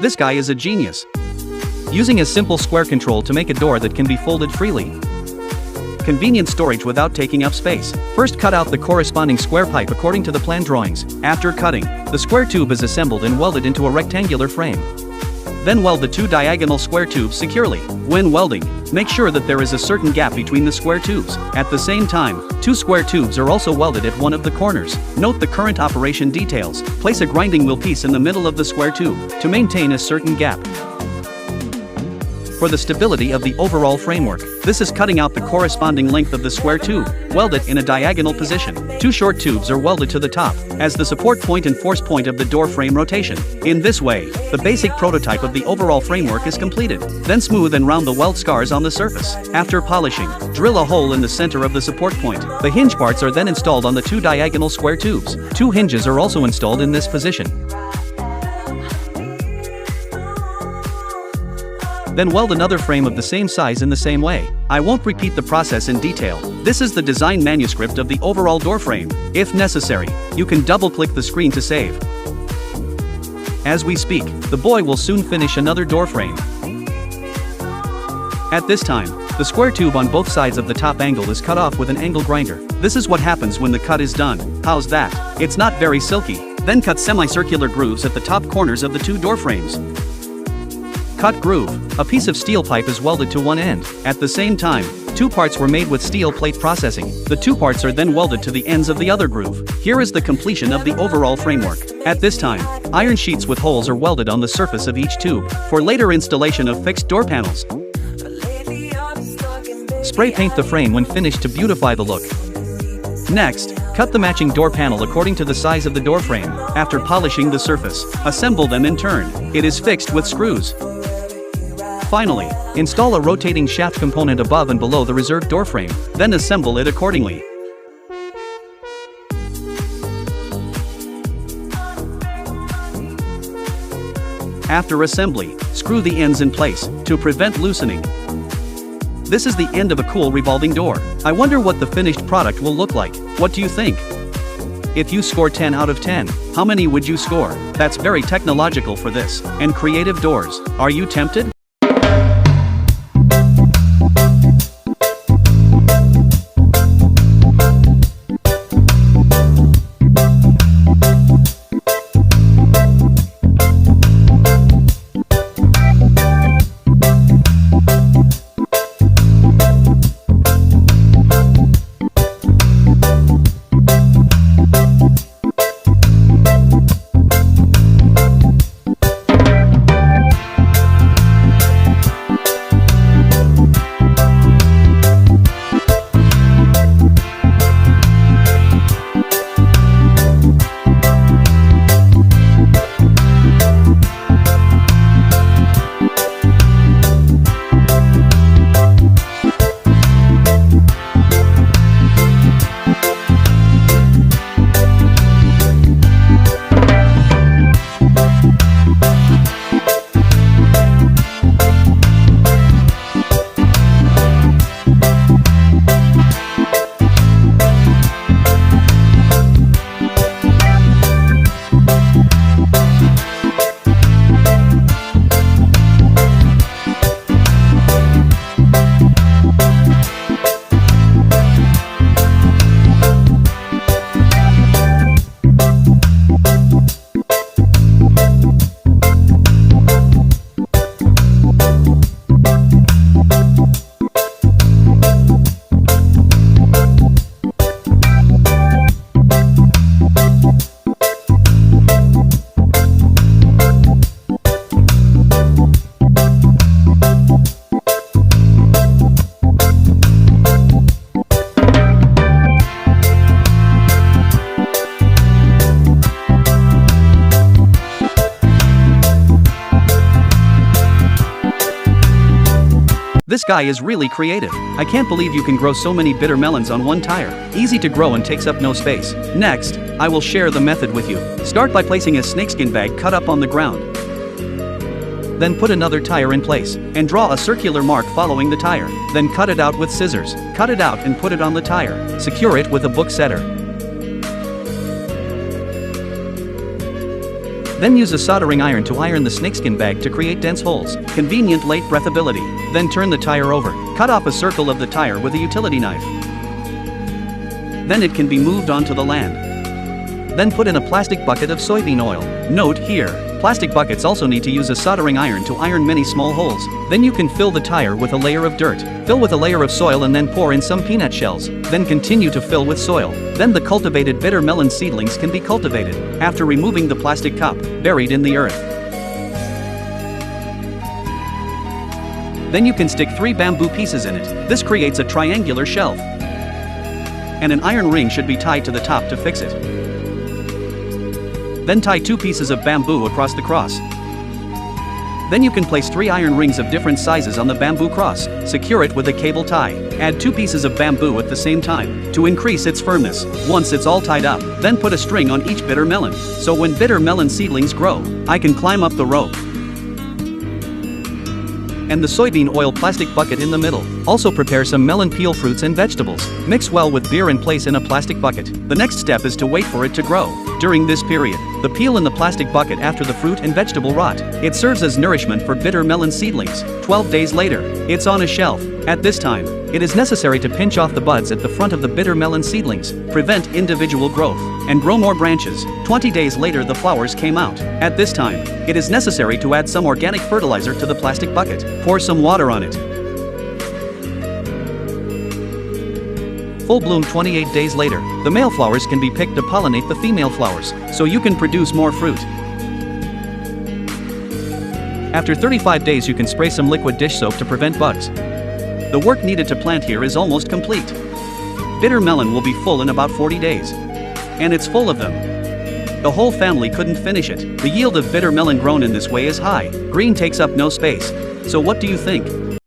This guy is a genius. Using a simple square control to make a door that can be folded freely. Convenient storage without taking up space. First, cut out the corresponding square pipe according to the plan drawings. After cutting, the square tube is assembled and welded into a rectangular frame. Then weld the two diagonal square tubes securely. When welding, make sure that there is a certain gap between the square tubes. At the same time, two square tubes are also welded at one of the corners. Note the current operation details. Place a grinding wheel piece in the middle of the square tube to maintain a certain gap. For the stability of the overall framework, this is cutting out the corresponding length of the square tube. Weld it in a diagonal position. Two short tubes are welded to the top as the support point and force point of the door frame rotation. In this way, the basic prototype of the overall framework is completed. Then smooth and round the weld scars on the surface. After polishing, drill a hole in the center of the support point. The hinge parts are then installed on the two diagonal square tubes. Two hinges are also installed in this position. Then weld another frame of the same size in the same way. I won't repeat the process in detail. This is the design manuscript of the overall door frame. If necessary, you can double-click the screen to save. As we speak, the boy will soon finish another door frame. At this time, the square tube on both sides of the top angle is cut off with an angle grinder. This is what happens when the cut is done. How's that? It's not very silky. Then cut semicircular grooves at the top corners of the two door frames. Cut groove. A piece of steel pipe is welded to one end. At the same time, two parts were made with steel plate processing. The two parts are then welded to the ends of the other groove. Here is the completion of the overall framework. At this time, iron sheets with holes are welded on the surface of each tube for later installation of fixed door panels. Spray paint the frame when finished to beautify the look. Next, cut the matching door panel according to the size of the door frame. After polishing the surface, assemble them in turn. It is fixed with screws. Finally, install a rotating shaft component above and below the reserved door frame, then assemble it accordingly. After assembly, screw the ends in place to prevent loosening. This is the end of a cool revolving door. I wonder what the finished product will look like. What do you think? If you score 10 out of 10, how many would you score? That's very technological for this and creative doors. Are you tempted? This guy is really creative. I can't believe you can grow so many bitter melons on one tire. Easy to grow and takes up no space. Next, I will share the method with you. Start by placing a snakeskin bag cut up on the ground. Then put another tire in place, and draw a circular mark following the tire. Then cut it out with scissors. Cut it out and put it on the tire. Secure it with a book setter. Then use a soldering iron to iron the snakeskin bag to create dense holes. Convenient late breathability. Then turn the tire over. Cut off a circle of the tire with a utility knife. Then it can be moved onto the land. Then put in a plastic bucket of soybean oil. Note here, plastic buckets also need to use a soldering iron to iron many small holes. Then you can fill the tire with a layer of dirt. Fill with a layer of soil and then pour in some peanut shells. Then continue to fill with soil. Then the cultivated bitter melon seedlings can be cultivated. After removing the plastic cup, buried in the earth. Then you can stick 3 bamboo pieces in it. This creates a triangular shelf. And an iron ring should be tied to the top to fix it. Then tie 2 pieces of bamboo across the cross. Then you can place 3 iron rings of different sizes on the bamboo cross. Secure it with a cable tie. Add 2 pieces of bamboo at the same time to increase its firmness. Once it's all tied up, then put a string on each bitter melon. So when bitter melon seedlings grow, I can climb up the rope. And the soybean oil plastic bucket in the middle. Also prepare some melon peel fruits and vegetables. Mix well with beer and place in a plastic bucket. The next step is to wait for it to grow. During this period, the peel in the plastic bucket after the fruit and vegetable rot. It serves as nourishment for bitter melon seedlings. 12 days later, it's on a shelf. At this time, it is necessary to pinch off the buds at the front of the bitter melon seedlings, prevent individual growth, and grow more branches. 20 days later the flowers came out. At this time, it is necessary to add some organic fertilizer to the plastic bucket. Pour some water on it. Full bloom 28 days later, the male flowers can be picked to pollinate the female flowers, so you can produce more fruit. After 35 days you can spray some liquid dish soap to prevent bugs. The work needed to plant here is almost complete. Bitter melon will be full in about 40 days. And it's full of them. The whole family couldn't finish it. The yield of bitter melon grown in this way is high. Green takes up no space. So what do you think?